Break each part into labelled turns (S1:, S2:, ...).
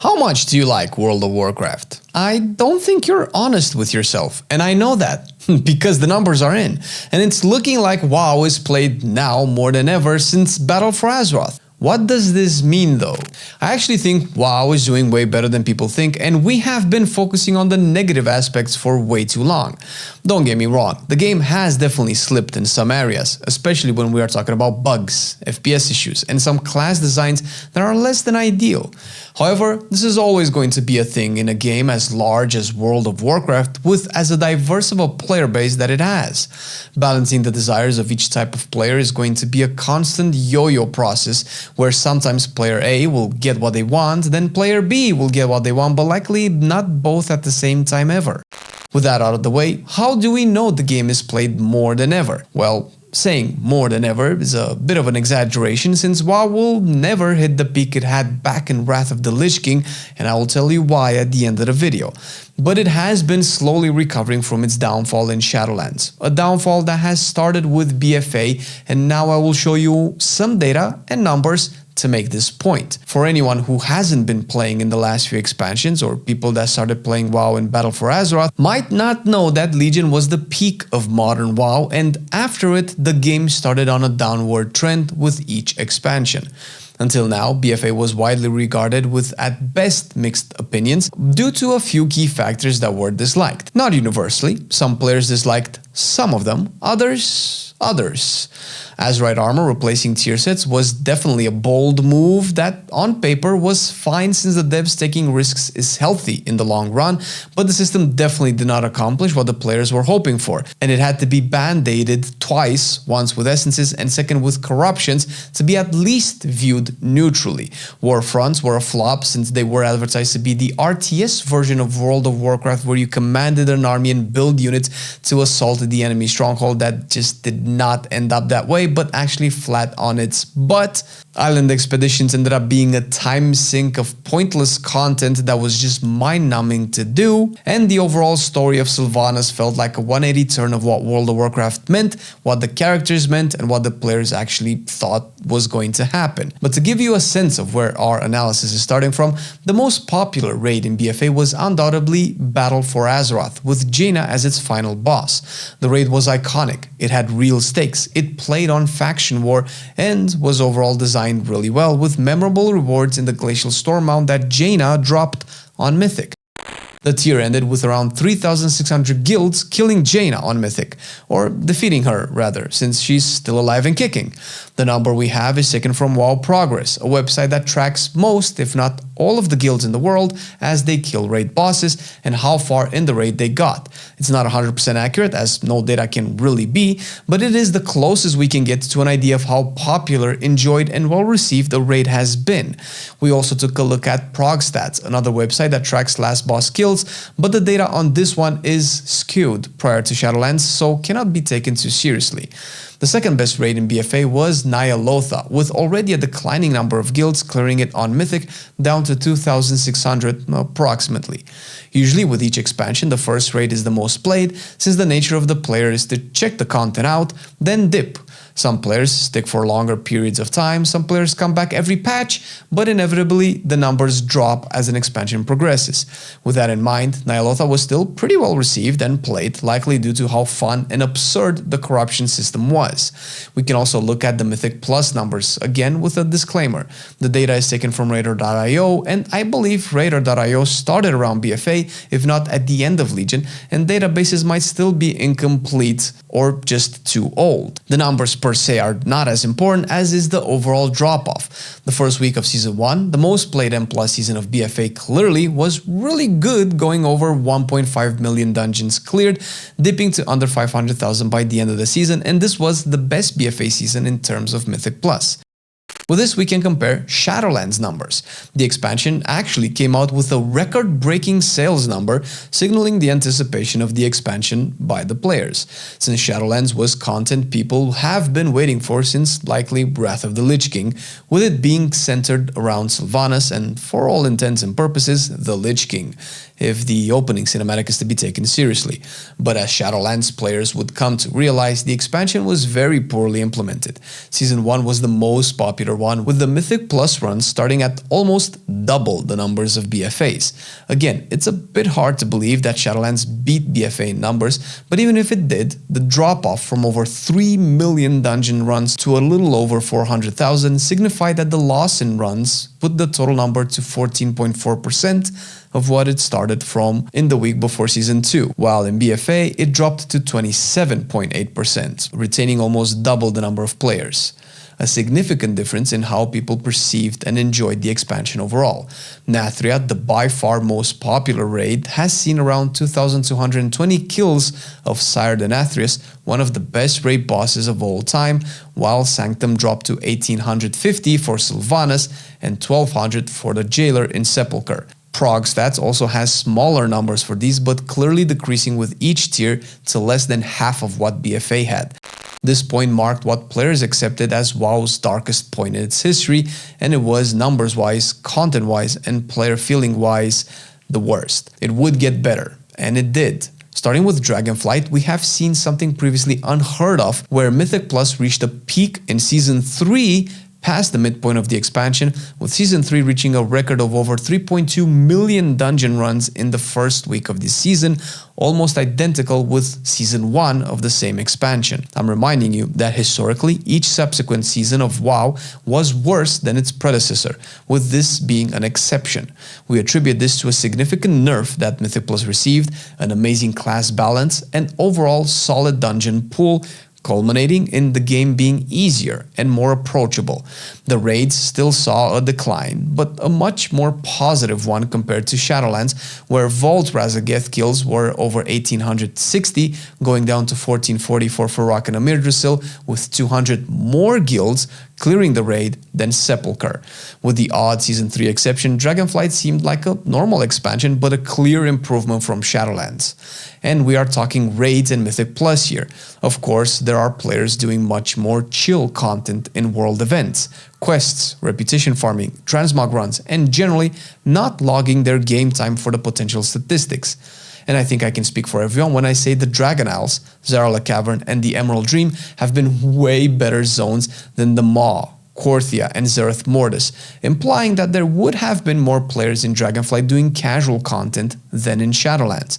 S1: How much do you like World of Warcraft? I don't think you're honest with yourself, and I know that, because the numbers are in, and it's looking like WoW is played now more than ever since Battle for Azeroth. What does this mean though? I actually think WoW is doing way better than people think, and we have been focusing on the negative aspects for way too long. Don't get me wrong, the game has definitely slipped in some areas, especially when we are talking about bugs, FPS issues, and some class designs that are less than ideal. However, this is always going to be a thing in a game as large as World of Warcraft with as a diverse of a player base that it has. Balancing the desires of each type of player is going to be a constant yo-yo process where sometimes player A will get what they want, then player B will get what they want, but likely not both at the same time ever. With that out of the way, how do we know the game is played more than ever? Well, saying more than ever is a bit of an exaggeration since WoW will never hit the peak it had back in Wrath of the Lich King, and I will tell you why at the end of the video. But it has been slowly recovering from its downfall in Shadowlands, a downfall that has started with BFA, and now I will show you some data and numbers to make this point. For anyone who hasn't been playing in the last few expansions, or people that started playing WoW in Battle for Azeroth, might not know that Legion was the peak of modern WoW, and after it, the game started on a downward trend with each expansion. Until now, BFA was widely regarded with at best mixed opinions due to a few key factors that were disliked. Not universally, some players disliked some of them, others. Azerite armor replacing tier sets was definitely a bold move that on paper was fine since the devs taking risks is healthy in the long run, but the system definitely did not accomplish what the players were hoping for, and it had to be band-aided twice, once with essences and second with corruptions, to be at least viewed neutrally. Warfronts were a flop since they were advertised to be the RTS version of World of Warcraft where you commanded an army and build units to assault the enemy stronghold. That just did not end up that way, but actually flat on its butt. Island expeditions ended up being a time sink of pointless content that was just mind-numbing to do, and the overall story of Sylvanas felt like a 180 turn of what World of Warcraft meant, what the characters meant, and what the players actually thought was going to happen. But to give you a sense of where our analysis is starting from, the most popular raid in BFA was undoubtedly Battle for Azeroth, with Jaina as its final boss. The raid was iconic, it had real stakes, it played on faction war, and was overall designed really well, with memorable rewards in the Glacial Storm Mount that Jaina dropped on Mythic. The tier ended with around 3,600 guilds killing Jaina on Mythic, or defeating her rather, since she's still alive and kicking. The number we have is taken from WoW Progress, a website that tracks most, if not all of the guilds in the world as they kill raid bosses and how far in the raid they got. It's not 100% accurate, as no data can really be, but it is the closest we can get to an idea of how popular, enjoyed, and well received a raid has been. We also took a look at ProgStats, another website that tracks last boss kills, but the data on this one is skewed prior to Shadowlands, so cannot be taken too seriously. The second best raid in BFA was Ny'alotha, with already a declining number of guilds clearing it on Mythic down to 2,600 approximately. Usually with each expansion, the first raid is the most played, since the nature of the player is to check the content out, then dip. Some players stick for longer periods of time, some players come back every patch, but inevitably the numbers drop as an expansion progresses. With that in mind, Ny'alotha was still pretty well received and played, likely due to how fun and absurd the corruption system was. We can also look at the Mythic Plus numbers, again with a disclaimer. The data is taken from Radar.io, and I believe Radar.io started around BFA, if not at the end of Legion, and databases might still be incomplete or just too old. The numbers per se are not as important as is the overall drop-off. The first week of Season 1, the most played M+ season of BFA clearly was really good, going over 1.5 million dungeons cleared, dipping to under 500,000 by the end of the season, and this was the best BFA season in terms of Mythic Plus. With this, we can compare Shadowlands numbers. The expansion actually came out with a record-breaking sales number, signaling the anticipation of the expansion by the players, since Shadowlands was content people have been waiting for since likely Wrath of the Lich King, with it being centered around Sylvanas and, for all intents and purposes, the Lich King. if the opening cinematic is to be taken seriously. But as Shadowlands players would come to realize, the expansion was very poorly implemented. Season 1 was the most popular one, with the Mythic Plus runs starting at almost double the numbers of BFAs. Again, it's a bit hard to believe that Shadowlands beat BFA in numbers, but even if it did, the drop-off from over 3 million dungeon runs to a little over 400,000 signified that the loss in runs put the total number to 14.4% of what it started from in the week before Season 2, while in BFA it dropped to 27.8%, retaining almost double the number of players. A significant difference in how people perceived and enjoyed the expansion overall. Nathria, the by far most popular raid, has seen around 2,220 kills of Sire Denathrius, one of the best raid bosses of all time, while Sanctum dropped to 1,850 for Sylvanas and 1,200 for the Jailer in Sepulchre. Prog Stats also has smaller numbers for these, but clearly decreasing with each tier to less than half of what BFA had. This point marked what players accepted as WoW's darkest point in its history, and it was numbers-wise, content-wise, and player feeling-wise the worst. It would get better, and it did. Starting with Dragonflight, we have seen something previously unheard of, where Mythic Plus reached a peak in Season 3 past the midpoint of the expansion, with Season 3 reaching a record of over 3.2 million dungeon runs in the first week of this season, almost identical with Season 1 of the same expansion. I'm reminding you that historically, each subsequent season of WoW was worse than its predecessor, with this being an exception. We attribute this to a significant nerf that Mythic Plus received, an amazing class balance, and overall solid dungeon pool, culminating in the game being easier and more approachable. The raids still saw a decline, but a much more positive one compared to Shadowlands, where Vault Razageth kills were over 1,860, going down to 1,440 for Farak and Amirdrasil, with 200 more guilds clearing the raid than Sepulchre. With the odd Season 3 exception, Dragonflight seemed like a normal expansion, but a clear improvement from Shadowlands. And we are talking raids and Mythic Plus here. Of course, there are players doing much more chill content in world events, quests, reputation farming, transmog runs, and generally not logging their game time for the potential statistics. And I think I can speak for everyone when I say the Dragon Isles, Zarala Cavern, and the Emerald Dream have been way better zones than the Maw, Korthia, and Zereth Mortis, implying that there would have been more players in Dragonflight doing casual content than in Shadowlands.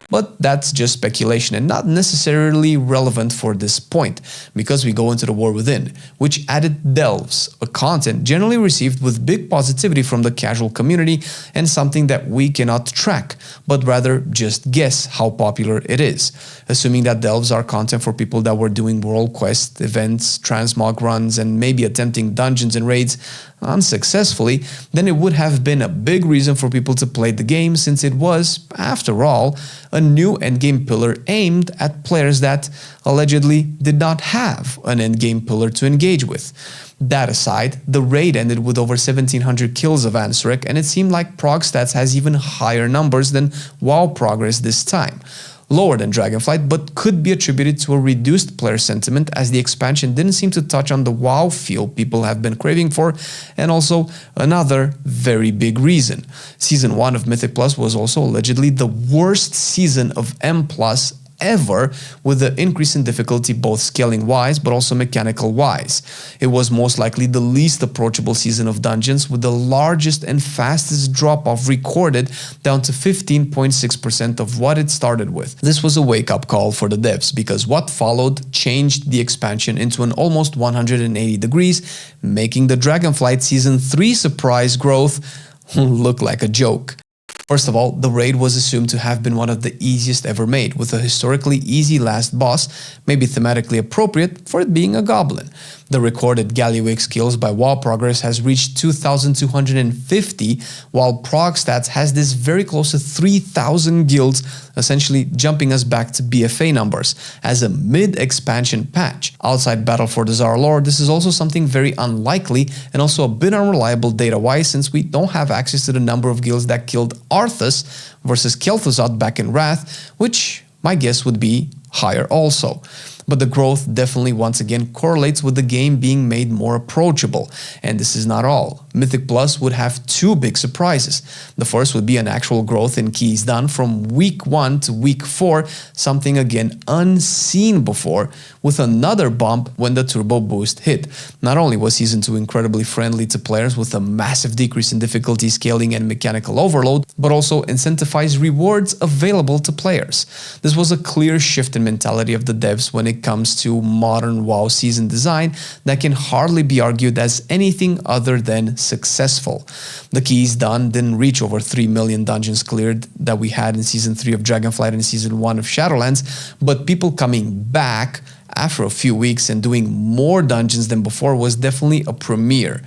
S1: But that's just speculation and not necessarily relevant for this point, because we go into the War Within, which added Delves, a content generally received with big positivity from the casual community and something that we cannot track, but rather just guess how popular it is. Assuming that Delves are content for people that were doing world quest, events, transmog runs, and maybe attempting dungeons and raids unsuccessfully, then it would have been a big reason for people to play the game, since it was, after all, a new endgame pillar aimed at players that allegedly did not have an endgame pillar to engage with. That aside, the raid ended with over 1,700 kills of Ansarek, and it seemed like Prog Stats has even higher numbers than WoW Progress this time. Lower than Dragonflight, but could be attributed to a reduced player sentiment, as the expansion didn't seem to touch on the WoW feel people have been craving for, and also another very big reason. Season 1 of Mythic Plus was also allegedly the worst season of M Plus ever, with the increase in difficulty both scaling wise but also mechanical wise. It was most likely the least approachable season of dungeons, with the largest and fastest drop off recorded, down to 15.6% of what it started with. This was a wake-up call for the devs, because what followed changed the expansion into an almost 180 degrees, making the Dragonflight Season 3 surprise growth look like a joke. First of all, the raid was assumed to have been one of the easiest ever made, with a historically easy last boss, maybe thematically appropriate for it being a goblin. The recorded Galliwix kills by WoW Progress has reached 2,250, while Prog Stats has this very close to 3,000 guilds, essentially jumping us back to BFA numbers, as a mid-expansion patch. Outside Battle for the Tsar lore, this is also something very unlikely and also a bit unreliable data-wise, since we don't have access to the number of guilds that killed Arthas versus Kel'Thuzad back in Wrath, which my guess would be higher also. But the growth definitely once again correlates with the game being made more approachable. And this is not all. Mythic Plus would have two big surprises. The first would be an actual growth in keys done from week 1 to week 4, something again unseen before, with another bump when the turbo boost hit. Not only was Season 2 incredibly friendly to players with a massive decrease in difficulty scaling and mechanical overload, but also incentivized rewards available to players. This was a clear shift in mentality of the devs when it comes to modern WoW season design that can hardly be argued as anything other than successful. The keys done didn't reach over 3 million dungeons cleared that we had in Season 3 of Dragonflight and Season 1 of Shadowlands, but people coming back after a few weeks and doing more dungeons than before was definitely a premiere.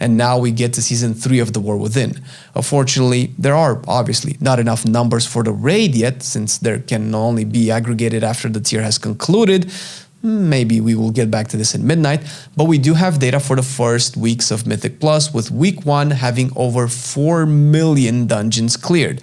S1: And now we get to Season 3 of The War Within. Unfortunately, there are obviously not enough numbers for the raid yet, since there can only be aggregated after the tier has concluded. Maybe we will get back to this in midnight, but we do have data for the first weeks of Mythic Plus, with week 1 having over 4 million dungeons cleared.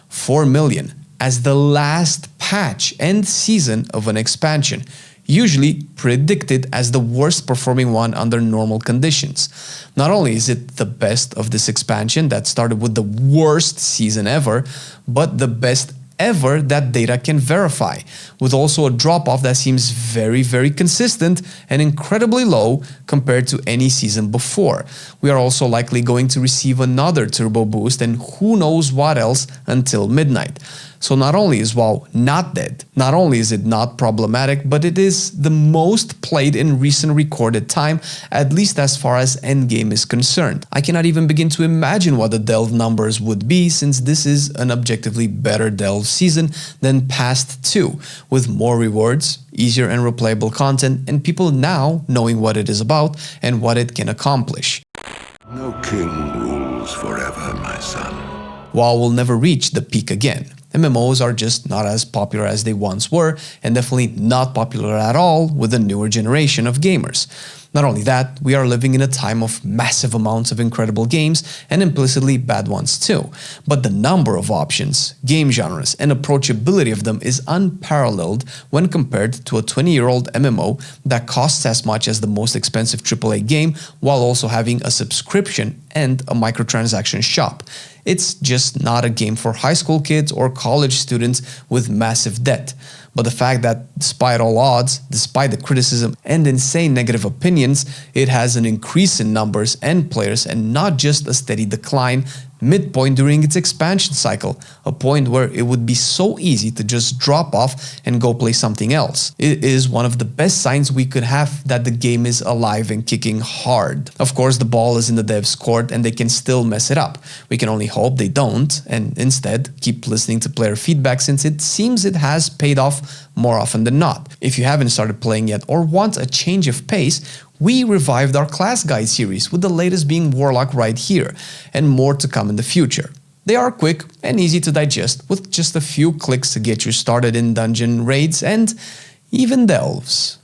S1: 4 million as the last patch and season of an expansion, usually predicted as the worst performing one under normal conditions. Not only is it the best of this expansion that started with the worst season ever, but the best ever that data can verify, with also a drop-off that seems very consistent and incredibly low compared to any season before. We are also likely going to receive another turbo boost and who knows what else until midnight. So not only is WoW not dead, not only is it not problematic, but it is the most played in recent recorded time, at least as far as endgame is concerned. I cannot even begin to imagine what the delve numbers would be, since this is an objectively better delve season than past 2, with more rewards, easier and replayable content, and people now knowing what it is about and what it can accomplish.
S2: No king rules forever, my son.
S1: WoW will never reach the peak again. MMOs are just not as popular as they once were, and definitely not popular at all with the newer generation of gamers. Not only that, we are living in a time of massive amounts of incredible games and implicitly bad ones too. But the number of options, game genres, and approachability of them is unparalleled when compared to a 20-year-old MMO that costs as much as the most expensive AAA game while also having a subscription and a microtransaction shop. It's just not a game for high school kids or college students with massive debt. But the fact that despite all odds, despite the criticism and insane negative opinions, it has an increase in numbers and players and not just a steady decline midpoint during its expansion cycle, a point where it would be so easy to just drop off and go play something else. It is one of the best signs we could have that the game is alive and kicking hard. Of course, the ball is in the devs' court and they can still mess it up. We can only hope they don't, and instead keep listening to player feedback, since it seems it has paid off more often than not. If you haven't started playing yet or want a change of pace, we revived our class guide series, with the latest being Warlock right here, and more to come in the future. They are quick and easy to digest, with just a few clicks to get you started in dungeon raids and even delves.